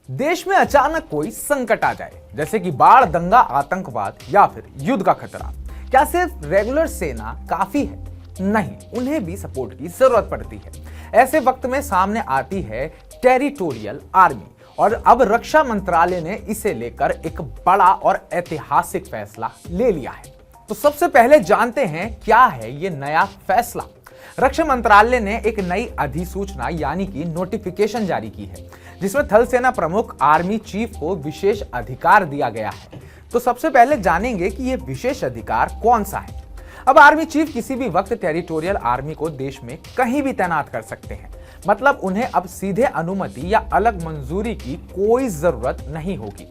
देश में अचानक कोई संकट आ जाए, जैसे कि बाढ़, दंगा, आतंकवाद या फिर युद्ध का खतरा, क्या सिर्फ रेगुलर सेना काफी है? नहीं, उन्हें भी सपोर्ट की जरूरत पड़ती है। ऐसे वक्त में सामने आती है टेरिटोरियल आर्मी, और अब रक्षा मंत्रालय ने इसे लेकर एक बड़ा और ऐतिहासिक फैसला ले लिया है। तो सबसे पहले जानते हैं क्या है ये नया फैसला। रक्षा मंत्रालय ने एक नई अधिसूचना यानी कि नोटिफिकेशन जारी की है, जिसमें थल सेना प्रमुख आर्मी चीफ को विशेष अधिकार दिया गया है। तो सबसे पहले जानेंगे कि यह विशेष अधिकार कौन सा है। अब आर्मी चीफ किसी भी वक्त टेरिटोरियल आर्मी को देश में कहीं भी तैनात कर सकते हैं, मतलब उन्हें अब सीधे अनुमति या अलग मंजूरी की कोई जरूरत नहीं होगी।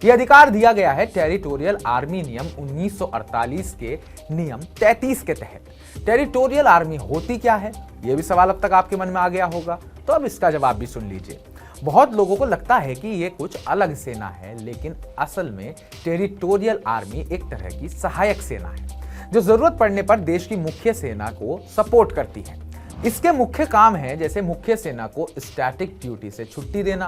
यह अधिकार दिया गया है टेरिटोरियल आर्मी नियम 1948 के नियम 33 के तहत। टेरिटोरियल आर्मी होती क्या है, यह भी सवाल अब तक आपके मन में आ गया होगा, तो अब इसका जवाब भी सुन लीजिए। बहुत लोगों को लगता है कि यह कुछ अलग सेना है, लेकिन असल में टेरिटोरियल आर्मी एक तरह की सहायक सेना है, जो जरूरत पड़ने पर देश की मुख्य सेना को सपोर्ट करती है। इसके मुख्य काम है जैसे मुख्य सेना को स्टैटिक ड्यूटी से छुट्टी देना,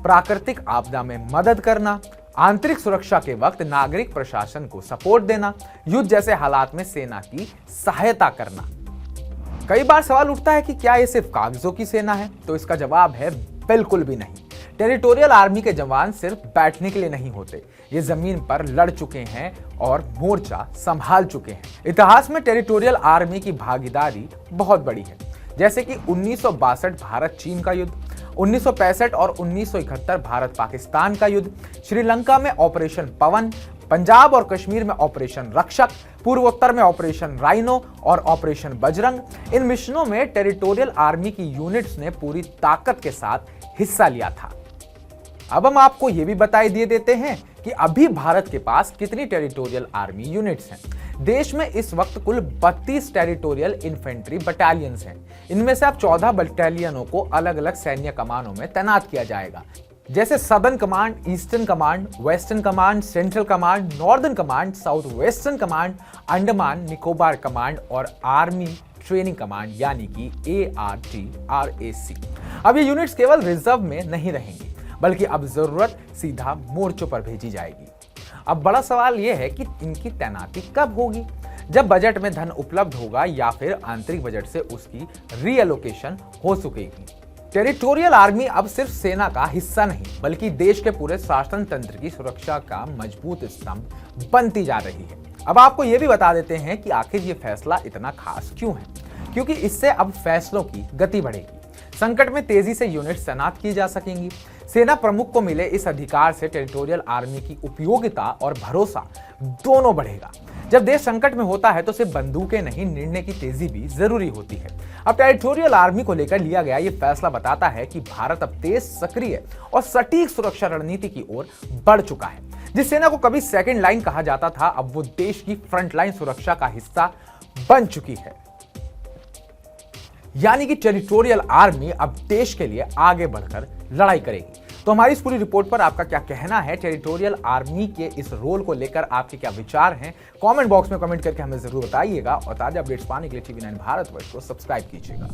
प्राकृतिक आपदा में मदद करना, आंतरिक सुरक्षा के वक्त नागरिक प्रशासन को सपोर्ट देना, युद्ध जैसे हालात में सेना की सहायता करना। कई बार सवाल उठता है कि क्या ये सिर्फ कागजों की सेना है? तो इसका जवाब है बिल्कुल भी नहीं। टेरिटोरियल आर्मी के जवान सिर्फ बैठने के लिए नहीं होते, ये जमीन पर लड़ चुके हैं और मोर्चा संभाल चुके हैं। इतिहास में टेरिटोरियल आर्मी की भागीदारी बहुत बड़ी है, जैसे कि 1962 भारत चीन का युद्ध, 1965 और 1971 भारत पाकिस्तान का युद्ध, श्रीलंका में ऑपरेशन पवन, पंजाब और कश्मीर में ऑपरेशन रक्षक, पूर्वोत्तर में ऑपरेशन राइनो और ऑपरेशन बजरंग। इन मिशनों में टेरिटोरियल आर्मी की यूनिट्स ने पूरी ताकत के साथ हिस्सा लिया था। अब हम आपको यह भी बताई दे देते हैं कि अभी भारत के पास कितनी टेरिटोरियल आर्मी यूनिट्स हैं। देश में इस वक्त कुल 32 टेरिटोरियल इन्फेंट्री बटालियंस हैं। इनमें से अब 14 बटालियनों को अलग अलग सैन्य कमानों में तैनात किया जाएगा, जैसे southern command, eastern command, western command, central command, northern command, south western command, Andaman Nicobar command और आर्मी ट्रेनिंग कमांड यानी कि ARTRAC। अब ये यूनिट्स केवल रिजर्व में नहीं रहेंगी, बल्कि अब जरूरत सीधा मोर्चों पर भेजी जाएगी। अब बड़ा सवाल यह है कि इनकी तैनाती कब होगी? जब बजट में धन उपलब्ध होगा या फिर आंतरिक बजट से उसकी रीएलोकेशन हो सकेगी। टेरिटोरियल आर्मी अब सिर्फ सेना का हिस्सा नहीं, बल्कि देश के पूरे शासन तंत्र की सुरक्षा का मजबूत स्तंभ बनती जा रही है। अब आपको यह भी बता देते हैं कि आखिर यह फैसला इतना खास क्यों है, क्योंकि इससे अब फैसलों की गति बढ़ेगी। संकट में तेजी से यूनिट तैनात की जा सकेंगी। सेना प्रमुख को मिले इस अधिकार से टेरिटोरियल आर्मी की उपयोगिता और भरोसा दोनों बढ़ेगा। जब देश संकट में होता है तो सिर्फ बंदूकें नहीं, निर्णय की तेजी भी जरूरी होती है। अब टेरिटोरियल आर्मी को लेकर लिया गया यह फैसला बताता है कि भारत अब तेज, सक्रिय और सटीक सुरक्षा रणनीति की ओर बढ़ चुका है। जिस सेना को कभी सेकंड लाइन कहा जाता था, अब वो देश की फ्रंट लाइन सुरक्षा का हिस्सा बन चुकी है। यानी कि टेरिटोरियल आर्मी अब देश के लिए आगे बढ़कर लड़ाई करेगी। तो हमारी इस पूरी रिपोर्ट पर आपका क्या कहना है? टेरिटोरियल आर्मी के इस रोल को लेकर आपके क्या विचार हैं? कमेंट बॉक्स में कमेंट करके हमें जरूर बताइएगा और ताजा अपडेट्स पाने के लिए TV9 भारतवर्ष को सब्सक्राइब कीजिएगा।